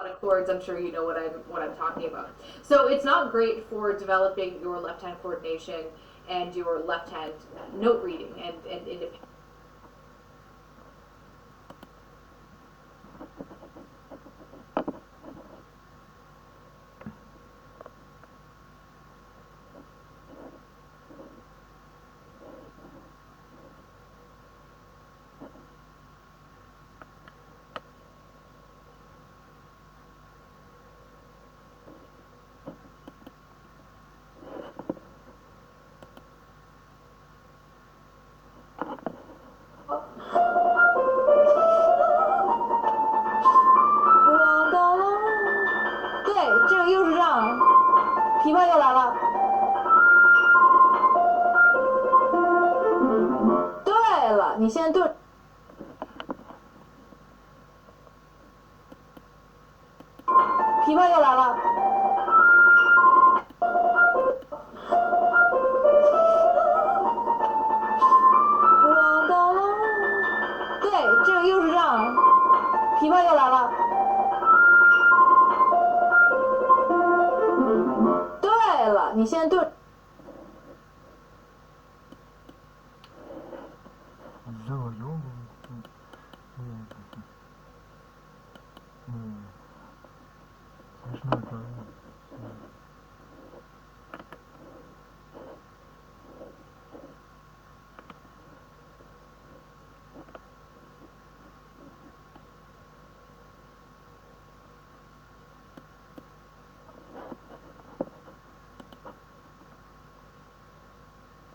of chords, I'm sure you know what I'm talking about. So it's not great for developing your left hand coordination and your left hand note reading and independence.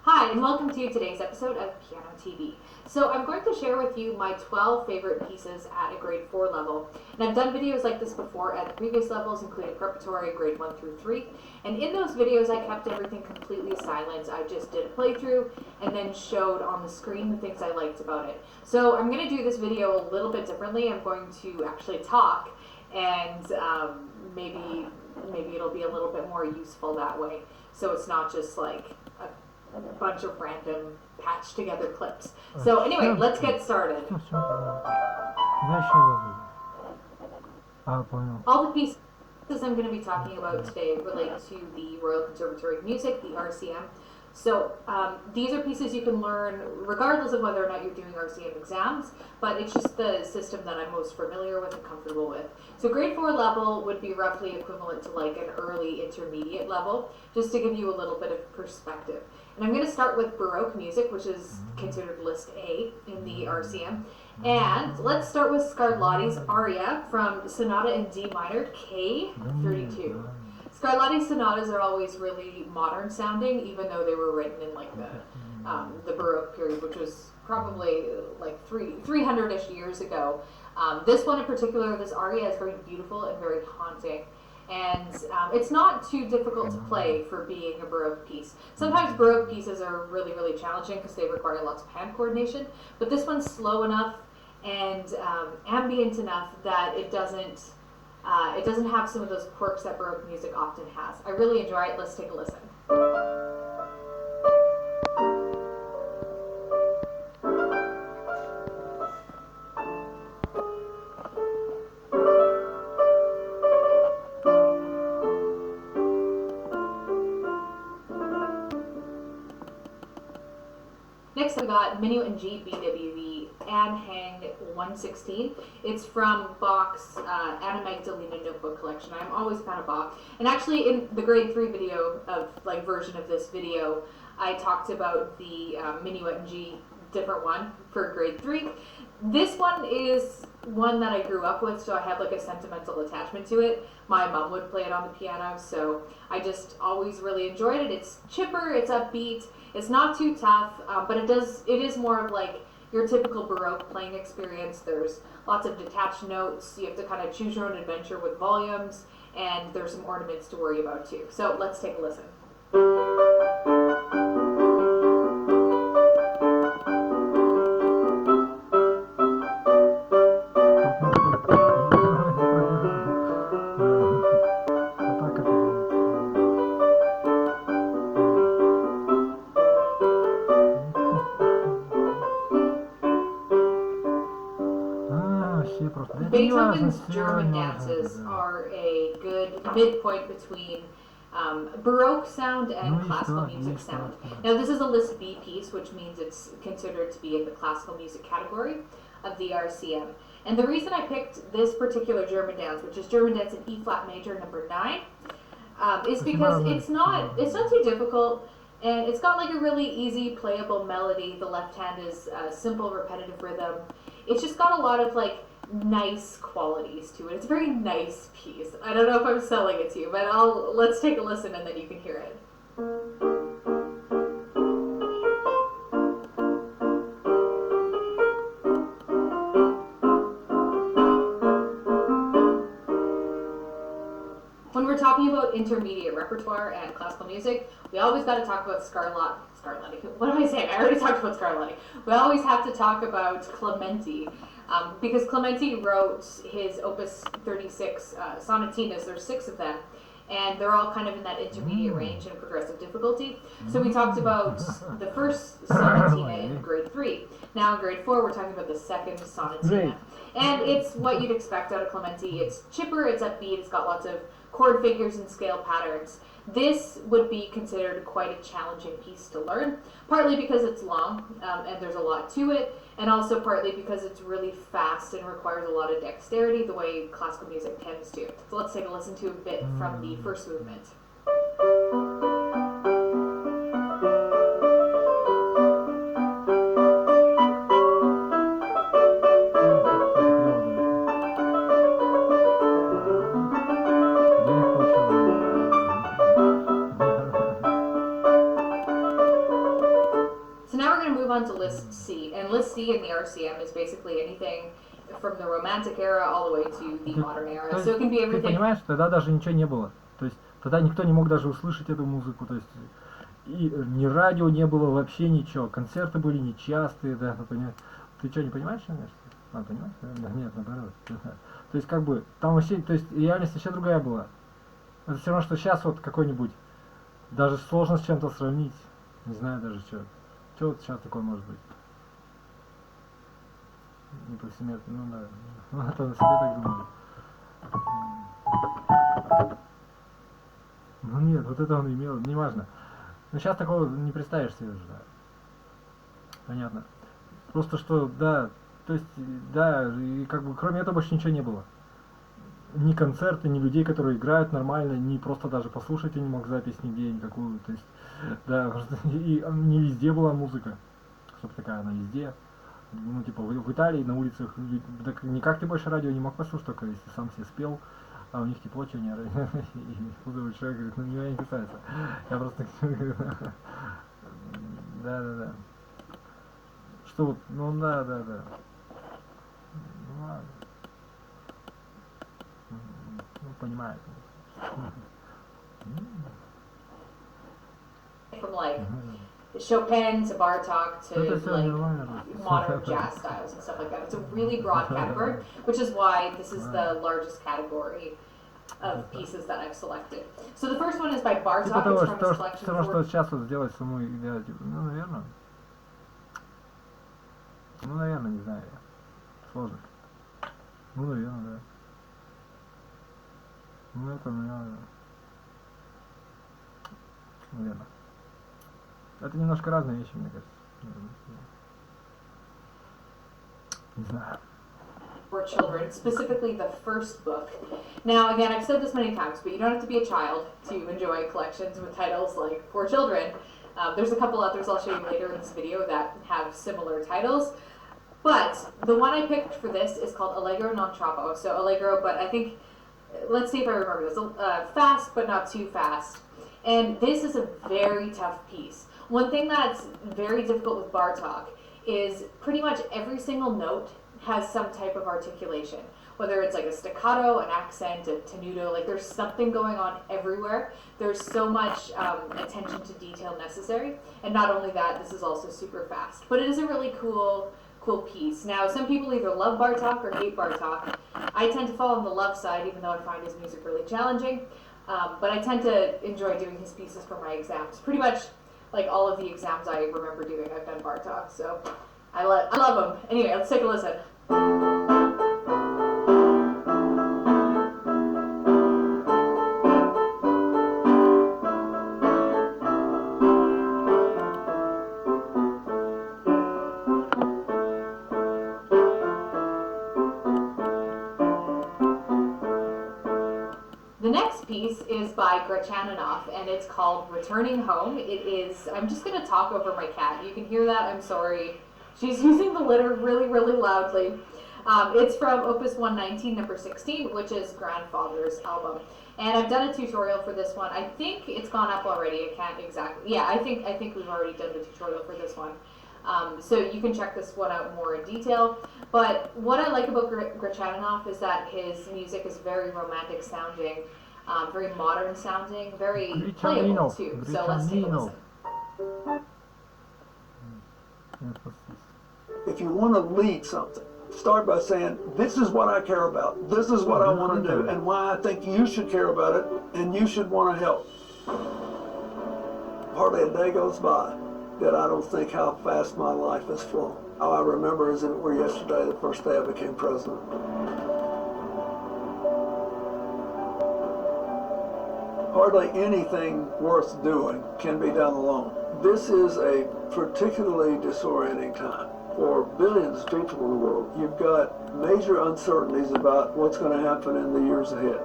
Hi, and welcome to today's episode of Piano TV. So I'm going to share with you my 12 favorite pieces at a grade 4 level. And I've done videos like this before at the previous levels, including preparatory, grade 1 through 3. And in those videos, I kept everything completely silent. I just did a playthrough and then showed on the screen the things I liked about it. So I'm going to do this video a little bit differently. I'm going to actually talk, and maybe it'll be a little bit more useful that way. So it's not just like a bunch of random patched together clips. So anyway, let's get started. All the pieces I'm going to be talking about today relate to the Royal Conservatory of Music, the RCM. So these are pieces you can learn regardless of whether or not you're doing RCM exams, but it's just the system that I'm most familiar with and comfortable with. So grade 4 level would be roughly equivalent to like an early intermediate level, just to give you a little bit of perspective. And I'm going to start with Baroque music, which is considered list A in the RCM. And let's start with Scarlatti's aria from Sonata in D minor, K32. Scarlatti sonatas are always really modern sounding, even though they were written in like the Baroque period, which was probably like 300-ish years ago. This one in particular, this aria, is very beautiful and very haunting. And it's not too difficult to play for being a Baroque piece. Sometimes Baroque pieces are really, really challenging because they require lots of hand coordination, but this one's slow enough and ambient enough that it doesn't have some of those quirks that Baroque music often has. I really enjoy it. Let's take a listen. Next, we got Minuet in G BWV Anne Hang 116. It's from Bach's Anna Magdalena Notebook Collection. I'm always a fan of Bach. And actually, in the grade 3 video version of this video, I talked about the Minuet in G different one for grade 3. This one is one that I grew up with, so I have like a sentimental attachment to it. My mom would play it on the piano, so I just always really enjoyed it. It's chipper, it's upbeat, it's not too tough, but it is more of like your typical Baroque playing experience. There's lots of detached notes, you have to kind of choose your own adventure with volumes, and there's some ornaments to worry about too. So let's take a listen. Beethoven Beethoven's German dances are a good midpoint between Baroque sound and classical music sound. Now this is a List B piece, which means it's considered to be in the classical music category of the RCM. And the reason I picked this particular German dance, which is German dance in E flat major number 9, is because it's not too difficult, and it's got like a really easy playable melody. The left hand is a simple repetitive rhythm. It's just got a lot of like nice qualities to it. It's a very nice piece. I don't know if I'm selling it to you, but let's take a listen and then you can hear it. When we're talking about intermediate repertoire and classical music, we always got to talk about Scarlatti. What am I saying? I already talked about Scarlatti. We always have to talk about Clementi. Because Clementi wrote his Opus 36 sonatinas, there's 6 of them, and they're all kind of in that intermediate range in progressive difficulty. So we talked about the first sonatina in grade 3. Now in grade 4, we're talking about the second sonatina. And it's what you'd expect out of Clementi. It's chipper, it's upbeat, it's got lots of chord figures and scale patterns. This would be considered quite a challenging piece to learn, partly because it's long and there's a lot to it, and also partly because it's really fast and requires a lot of dexterity, the way classical music tends to. So let's take a listen to a bit from the first movement. On to List C, and List C in the RCM is basically anything from the Romantic era all the way to the modern era. So it can be everything. Ты понимаешь, тогда даже ничего не было. То есть тогда никто не мог даже услышать эту музыку. То есть и ни радио не было, вообще ничего. Концерты были нечастые, да, понимаешь? Ты что, не понимаешь, конечно? А, понимаешь? Нет, наоборот. То есть как бы там вообще, то есть реальность вообще другая была. Это все равно, что сейчас вот какой-нибудь, даже сложно с чем-то сравнить. Не знаю даже что. Что вот сейчас такое может быть? Не повсеместно, ну да. Ну это на себе так думаю. Ну нет, вот это он имел, неважно. Но сейчас такого не представишь себе уже, да. Понятно. Просто что, да, то есть, да, и как бы кроме этого больше ничего не было. Ни концерты, ни людей, которые играют нормально, ни просто даже послушать я не мог запись нигде никакую. То есть, да, и не везде была музыка, чтобы такая она везде. Ну, типа в Италии на улицах, так никак ты больше радио не мог послушать, только если сам себе спел, а у них тепло, что не и кто-то человек говорит, ну меня не касается. Я просто да. Что вот, ну да. Ну ладно. Ну, понимаю. From like Chopin to Bartok to like modern jazz styles and stuff like that. It's a really broad category, which is why this is the largest category of pieces that I've selected. So the first one is by Bartok. It's from his collection. Все равно, что сейчас вот сделать саму идею, типа, ну, наверное. Ну, наверное, не знаю. Сложно. Ну, наверное, да. Ну, это, наверное. Это немножко разные вещи, мне кажется. Не знаю. For children, specifically the first book. Now, again, I've said this many times, but you don't have to be a child to enjoy collections with titles like For Children. There's a couple others I'll show you later in this video that have similar titles. But the one I picked for this is called Allegro non troppo. So Allegro, but I think, let's see if I remember this, fast but not too fast. And this is a very tough piece. One thing that's very difficult with Bartok is pretty much every single note has some type of articulation. Whether it's like a staccato, an accent, a tenuto, like there's something going on everywhere. There's so much attention to detail necessary. And not only that, this is also super fast. But it is a really cool piece. Now, some people either love Bartok or hate Bartok. I tend to fall on the love side, even though I find his music really challenging. But I tend to enjoy doing his pieces for my exams. Pretty much like all of the exams I remember doing, I've done Bartok, so I love him. Anyway, let's take a listen. The next piece is by Grachaninoff, and it's called Returning Home. It is, I'm just going to talk over my cat. You can hear that, I'm sorry. She's using the litter really, really loudly. It's from Opus 119, number 16, which is Grandfather's album. And I've done a tutorial for this one. I think it's gone up already. I can't exactly. Yeah, I think we've already done the tutorial for this one. So you can check this one out more in detail. But what I like about Grachaninoff is that his music is very romantic sounding, very modern sounding, very playable too. So let's take a listen. If you want to lead something, start by saying, this is what I care about, this is what I want to do, and why I think you should care about it, and you should want to help. Hardly a day goes by that I don't think how fast my life has flown. How I remember as if it were yesterday, the first day I became president. Hardly anything worth doing can be done alone. This is a particularly disorienting time for billions of people in the world. You've got major uncertainties about what's going to happen in the years ahead.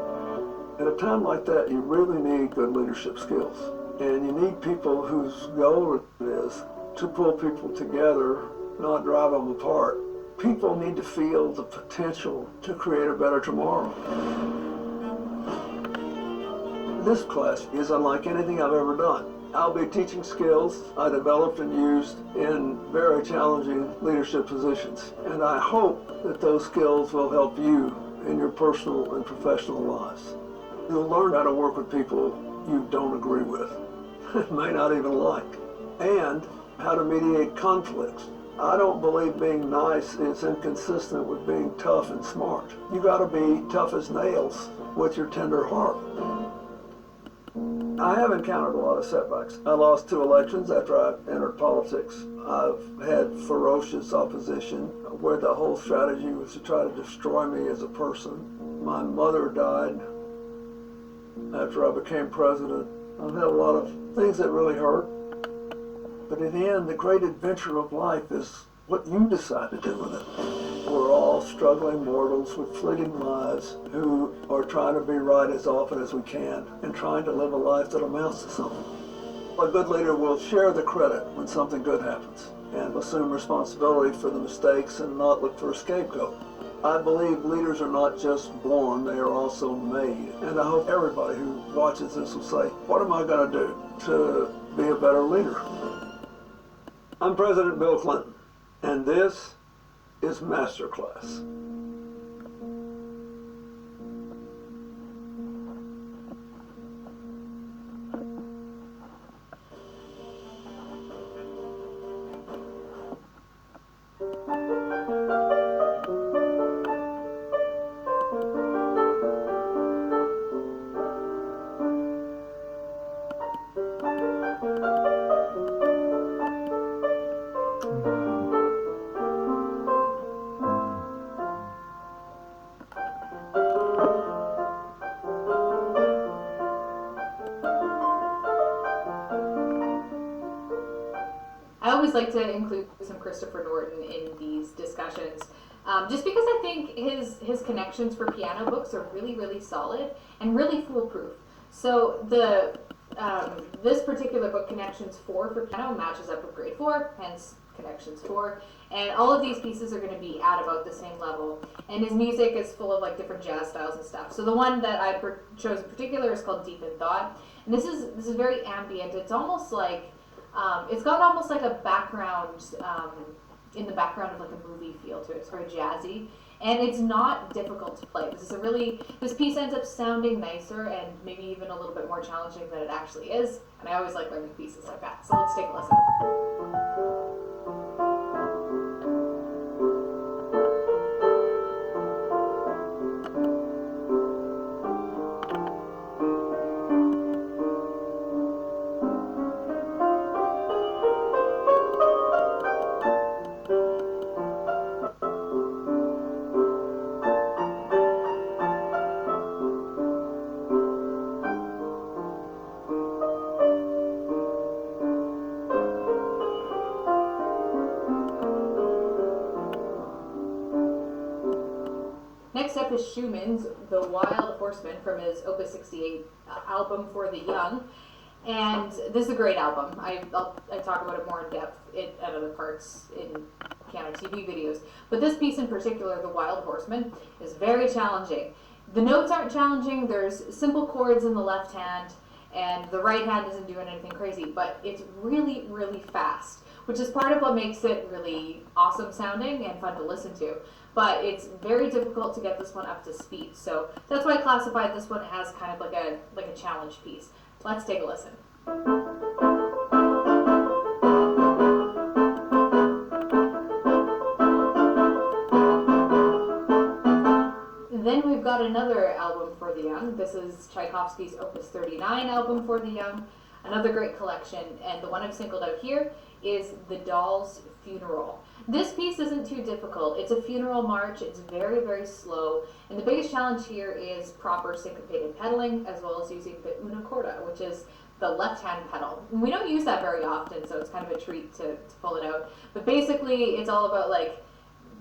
At a time like that, you really need good leadership skills. And you need people whose goal it is to pull people together, not drive them apart. People need to feel the potential to create a better tomorrow. This class is unlike anything I've ever done. I'll be teaching skills I developed and used in very challenging leadership positions. And I hope that those skills will help you in your personal and professional lives. You'll learn how to work with people you don't agree with, may not even like, and how to mediate conflicts. I don't believe being nice is inconsistent with being tough and smart. You gotta be tough as nails with your tender heart. I have encountered a lot of setbacks. I lost 2 elections after I entered politics. I've had ferocious opposition where the whole strategy was to try to destroy me as a person. My mother died after I became president. I've had a lot of things that really hurt. But in the end, the great adventure of life is what you decide to do with it. We're all struggling mortals with fleeting lives who are trying to be right as often as we can and trying to live a life that amounts to something. A good leader will share the credit when something good happens and assume responsibility for the mistakes and not look for a scapegoat. I believe leaders are not just born, they are also made. And I hope everybody who watches this will say, what am I going to do to be a better leader? I'm President Bill Clinton, and this is Masterclass. I always like to include some Christopher Norton in these discussions, just because I think his connections for piano books are really, really solid and really foolproof. So the this particular book, Connections 4 for piano, matches up with grade 4, hence Connections 4, and all of these pieces are going to be at about the same level. And his music is full of like different jazz styles and stuff. So the one that I chose in particular is called Deep in Thought, and this is very ambient. It's almost like it's got almost like a background, in the background of like a movie feel to it. It's very jazzy, and it's not difficult to play. This piece ends up sounding nicer and maybe even a little bit more challenging than it actually is, and I always like learning pieces like that. So let's take a listen. up is Schumann's The Wild Horseman from his Opus 68 album for the young. And this is a great album. I talk about it more in depth at other parts in piano TV videos. But this piece in particular, The Wild Horseman, is very challenging. The notes aren't challenging. There's simple chords in the left hand, and the right hand isn't doing anything crazy. But it's really, really fast, which is part of what makes it really awesome sounding and fun to listen to. But it's very difficult to get this one up to speed. So that's why I classified this one as kind of like a challenge piece. Let's take a listen. Then we've got another album for the young. This is Tchaikovsky's Opus 39 album for the young. Another great collection, and the one I've singled out here is The Doll's Funeral. This piece isn't too difficult. It's a funeral march. It's very, very slow. And the biggest challenge here is proper syncopated pedaling, as well as using the una corda, which is the left-hand pedal. And we don't use that very often, so it's kind of a treat to pull it out. But basically, it's all about like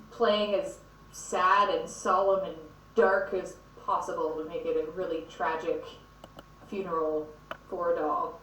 playing as sad and solemn and dark as possible to make it a really tragic funeral for a doll.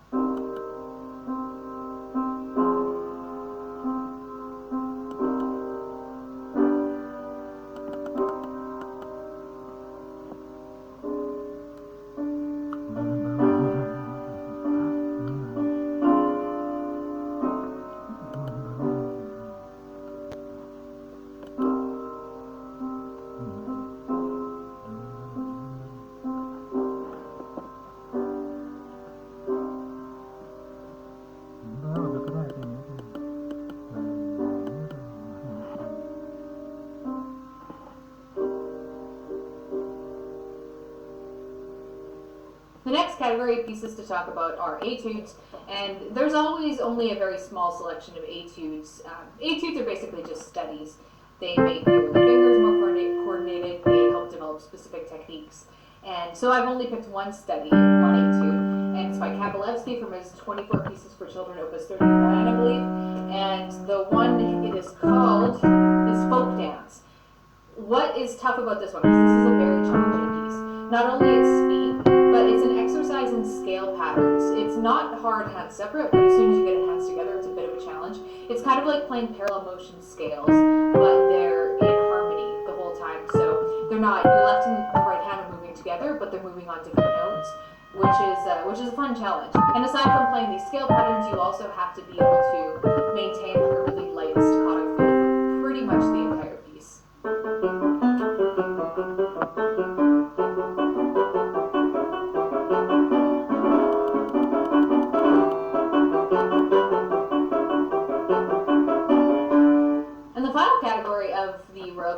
The next category of pieces to talk about are etudes, and there's always only a very small selection of etudes. Etudes are basically just studies. They make your fingers more coordinated, they help develop specific techniques. And so I've only picked one study, one etude, and it's by Gubaev from his 24 Pieces for Children, Opus 39, I believe. And the one it is called is Folk Dance. What is tough about this one is this is a very challenging piece. Not only its speed, but it's an exercise in scale patterns. It's not hard hands separate, but as soon as you get hands together, it's a bit of a challenge. It's kind of like playing parallel motion scales, but they're in harmony the whole time. So they're not, your left and right hand are moving together, but they're moving on different notes, which is a fun challenge. And aside from playing these scale patterns, you also have to be able to maintain like a really light staccato feel for pretty much the entire piece.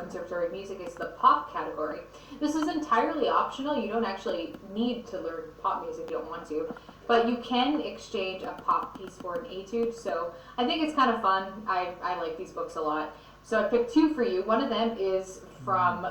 Conservatory of Music is the pop category. This is entirely optional. You don't actually need to learn pop music if you don't want to, but you can exchange a pop piece for an etude, so I think it's kind of fun. I like these books a lot. So I picked two for you. One of them is from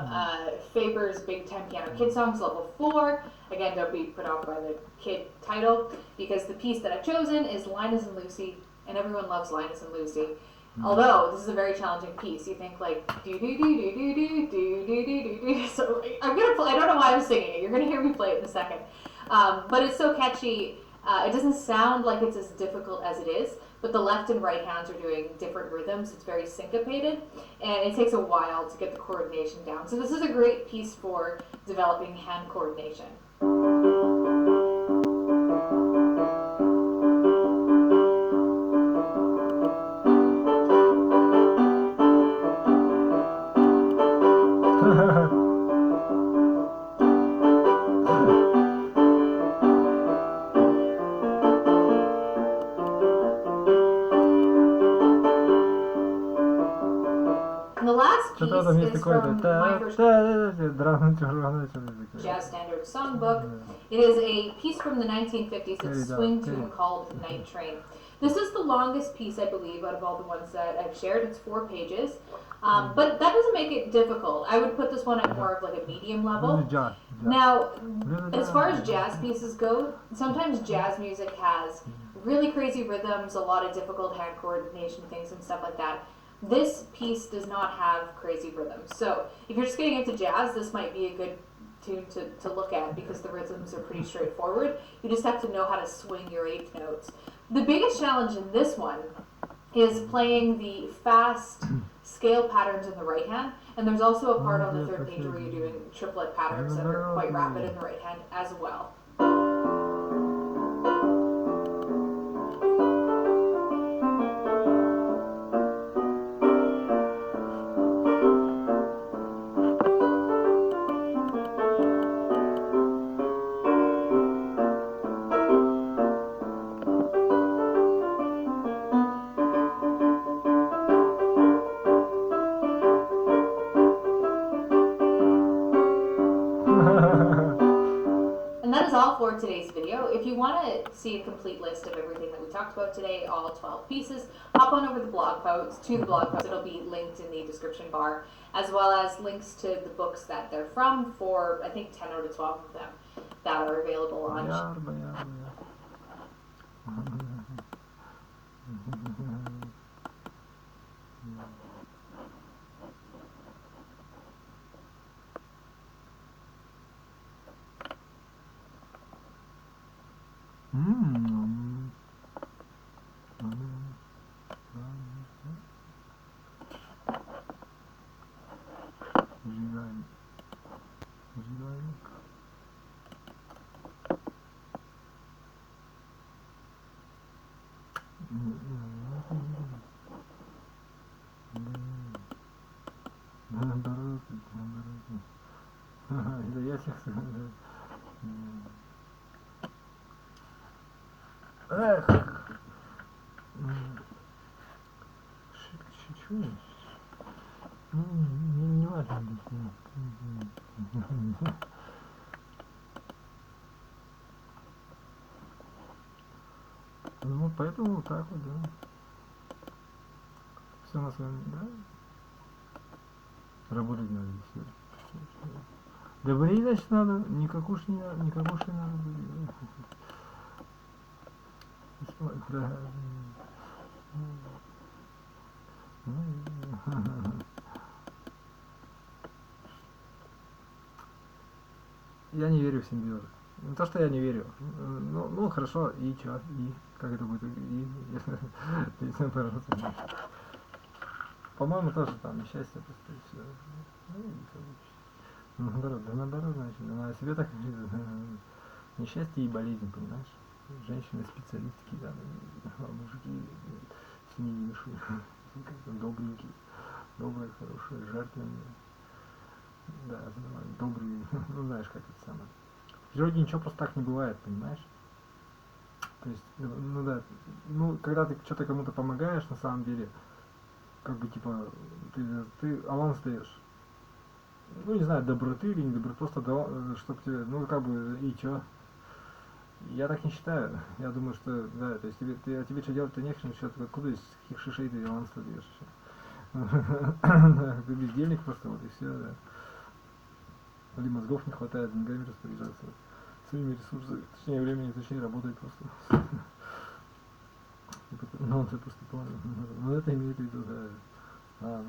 Faber's Big Time Piano Kid Songs, Level 4. Again, don't be put off by the kid title, because the piece that I've chosen is Linus and Lucy, and everyone loves Linus and Lucy. Although this is a very challenging piece, you think like do do do do do do do do do do. So I'm gonna play. I don't know why I'm singing it. You're gonna hear me play it in a second. But it's so catchy. It doesn't sound like it's as difficult as it is. But the left and right hands are doing different rhythms. It's very syncopated, and it takes a while to get the coordination down. So this is a great piece for developing hand coordination. And the last piece is from my first jazz standard songbook. It is a piece from the 1950s, it's a swing tune called Night Train. This is the longest piece, I believe, out of all the ones that I've shared. It's 4 pages. But that doesn't make it difficult. I would put this one at more of like a medium level. Now, as far as jazz pieces go, sometimes jazz music has really crazy rhythms, a lot of difficult hand coordination things and stuff like that. This piece does not have crazy rhythm. So if you're just getting into jazz, this might be a good tune to look at because the rhythms are pretty straightforward. You just have to know how to swing your eighth notes. The biggest challenge in this one is playing the fast scale patterns in the right hand, and there's also a part on the third page where you're doing triplet patterns that are quite rapid in the right hand as well. For today's video. If you want to see a complete list of everything that we talked about today, all 12 pieces, hop on over to the blog post. It'll be linked in the description bar, as well as links to the books that they're from for, I think, 10 out of 12 of them that are available on не важно. Ну, поэтому вот так вот, да. Все на своем, да? Работать надо, все. Добрее, значит, надо, никакуш не надо, да. Я не верю в симбиоз. Не то, что я не верю. Ну хорошо, и чё? И как это будет? По-моему, тоже там несчастье просто и все. Наоборот, значит, она о себе так несчастье и болезнь, понимаешь? Женщины специалистки, да, а мужики семьяниши, добренькие, добрые, хорошие, жертвенные. Да, добрые, ну знаешь, как это самое. В природе ничего просто так не бывает, понимаешь? То есть, ну да, ну когда ты что-то кому-то помогаешь, на самом деле, как бы типа, ты аванс даешь. Ну не знаю, доброты или не доброты, просто чтобы тебе, ну как бы, и чё? Я так не считаю. Я думаю, что, да, то есть тебе что делать-то нехрен, что ты откуда из каких шишей ты аванс даешь? Ты бездельник просто, вот и все, да. Или мозгов не хватает деньгами распоряжаться, своими ресурсами, точнее времени, точнее работать просто. Ну, это просто план. Ну, это имеет в виду, да.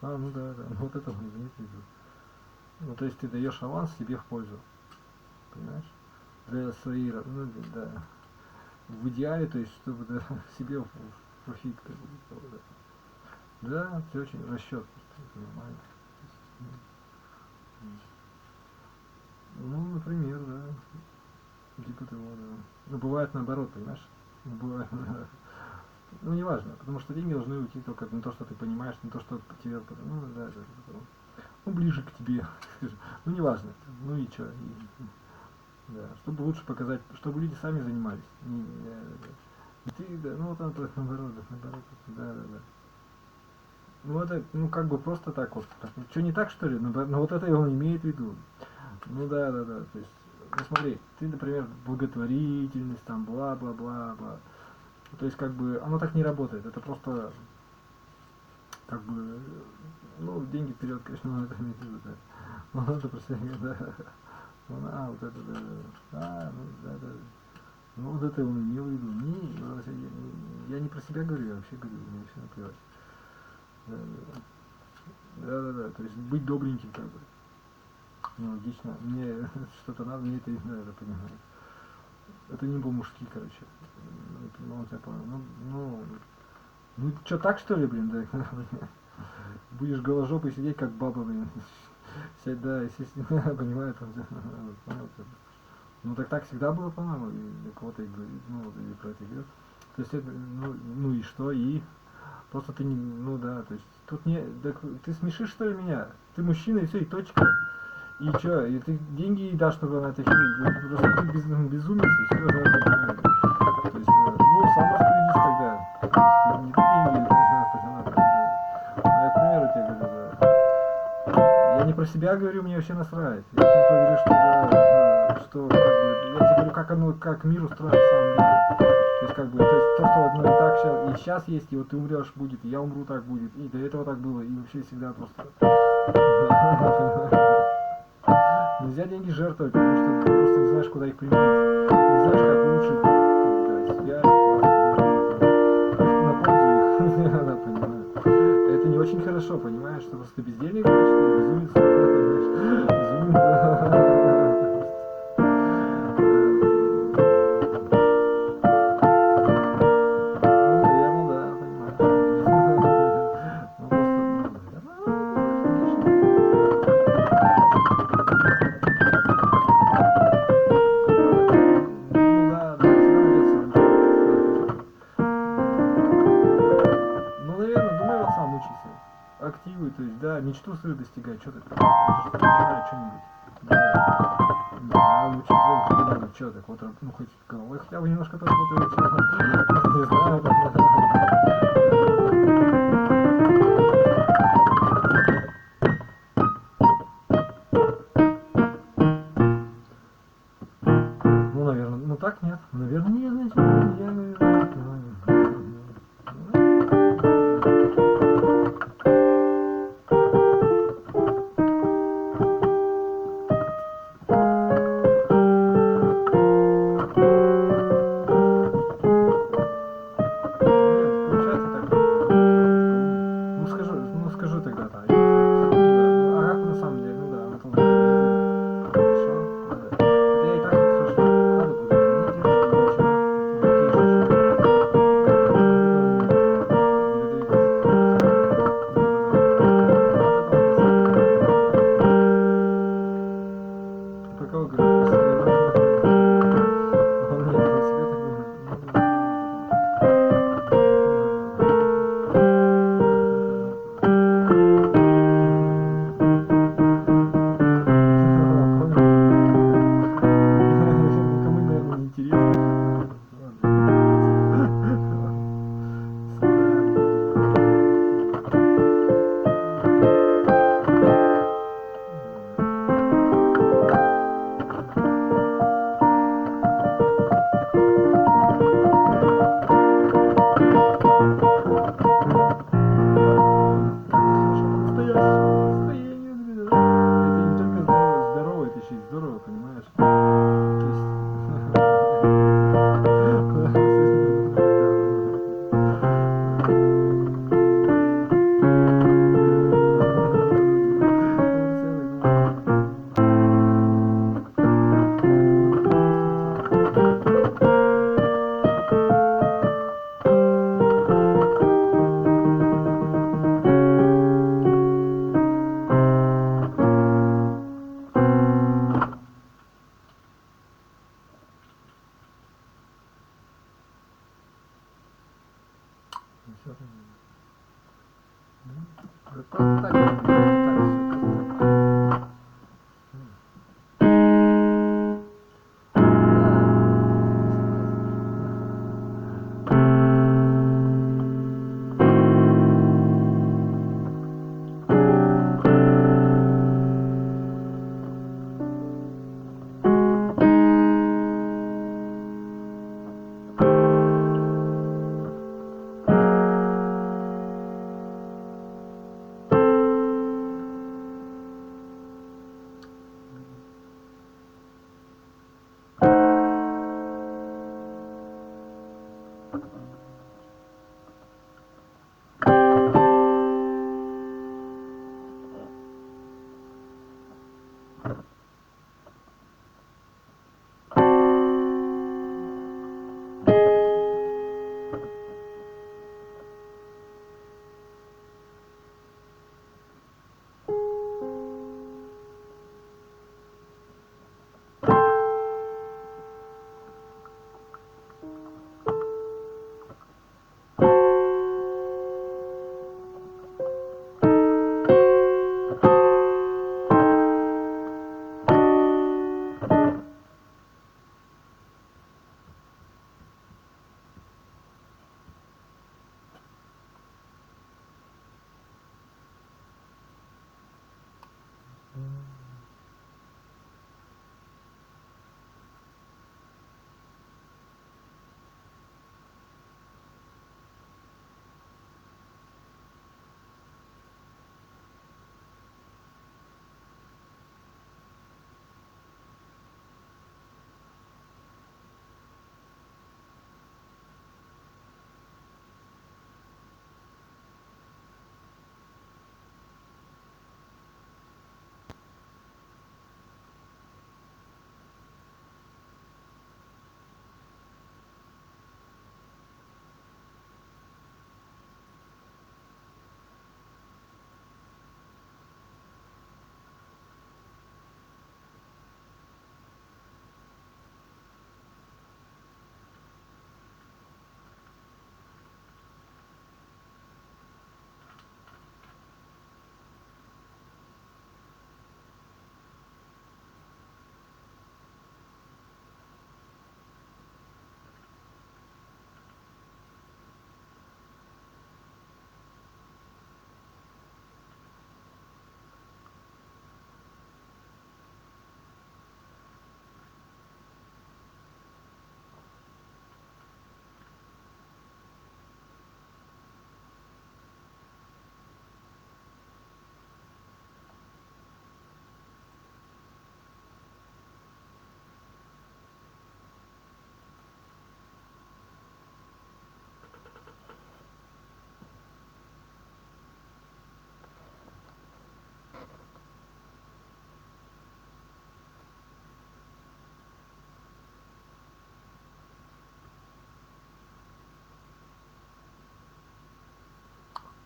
Ну да, вот это он имеет в виду. Ну, то есть ты даешь аванс себе в пользу. Понимаешь? Для своей, ну, да. В идеале, то есть, чтобы да, себе в профит, как бы, да. Да, это очень расчет, это нормально. Ну, например, да. Типа того, да. Ну, бывает наоборот, понимаешь? Бывает, да. Ну, не важно, потому что деньги должны уйти только на то, что ты понимаешь, на то, что тебе, ну, да, ну, ближе к тебе, скажем. Ну, не важно, ну и чё, да, чтобы лучше показать, чтобы люди сами занимались. И ты, да, ну, вот наоборот, да. Ну, это, ну, как бы просто так вот. Что, не так, что ли? Ну, вот это он имеет в виду. Ну, да. То есть, ну, смотри, ты, например, благотворительность, там, бла-бла-бла-бла. То есть, как бы, оно так не работает. Это просто, как бы, ну, деньги вперед, конечно, но это имеет в виду, да. Ну, это просто, да. Вот это, да. Ну, да. Ну, вот это он имел в виду. Я не про себя говорю, я вообще говорю, мне все наплевать. Да, то есть быть добреньким как бы. Ну, логично. Мне что-то надо, мне это не надо, понимаю. Это не по-мужски, короче. Ну, я понял. Ну, что, так что ли, блин, да? Будешь голожопой сидеть, как баба, блин. Сядь, да, естественно, понимаю, там, понял, ну, так всегда было, по-моему, и для кого-то, ну, вот, и про это идет. То есть, это, ну и что, и? Просто ты не, ну да, то есть, тут не, так, ты смешишь, что ли, меня? Ты мужчина, и все, и точка. И чё, и ты деньги дашь, чтобы на это фильм, просто ты безумец, и все, да, понимаю. То есть, ну, сам распорядись тогда. То есть, ты не деньги, не знаю, поняла, да. Ну, я, к примеру, тебе говорю, да. Я не про себя говорю, мне вообще насрать. Я тебе говорю, что, да, что, как бы, я тебе говорю, как оно, как мир устроен на самом деле. То есть, как бы, то есть, то, что одно и так сейчас, и сейчас есть, и вот ты умрешь, будет, и я умру, так будет, и до этого так было, и вообще всегда просто. Нельзя деньги жертвовать, потому что ты просто не знаешь, куда их применить. Не знаешь, как улучшить, да, себя, на пользу их. Да, понимаю. Это не очень хорошо, понимаешь, что просто без денег, значит, ты безумец, понимаешь. Безумец, да. Активы, то есть, да, мечту свою достигать, что ты там, что-нибудь, да, учиться, что так, вот, ну, хоть головой хотя бы немножко поработать, не знаю, ну, наверное, ну, так нет, наверное, нет, значит, я, скажу тогда, да. А как на самом деле, ну да, на том деле, хорошо, это я и так хорошо, надо будет про кого говорю?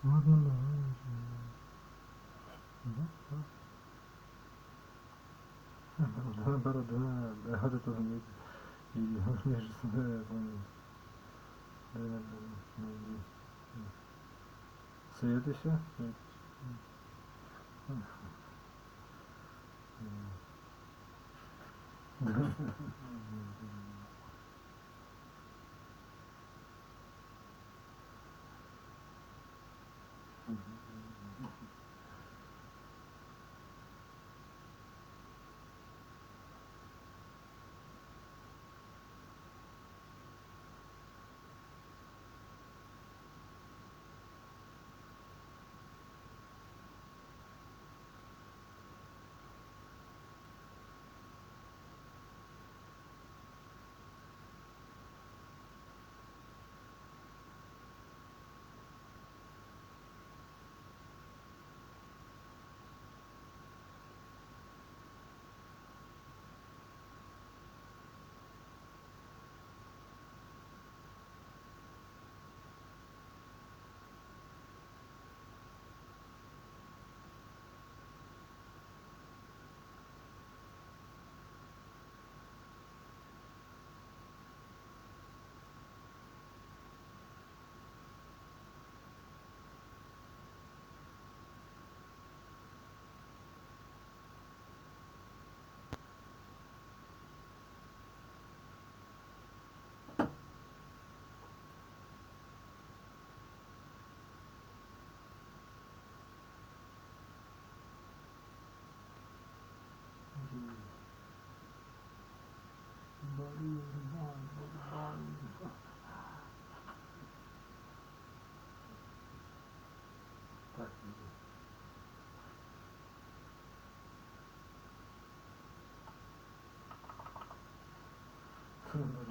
Можно, да. Наоборот, да, вот это вот и между собой, да, свет еще. Так.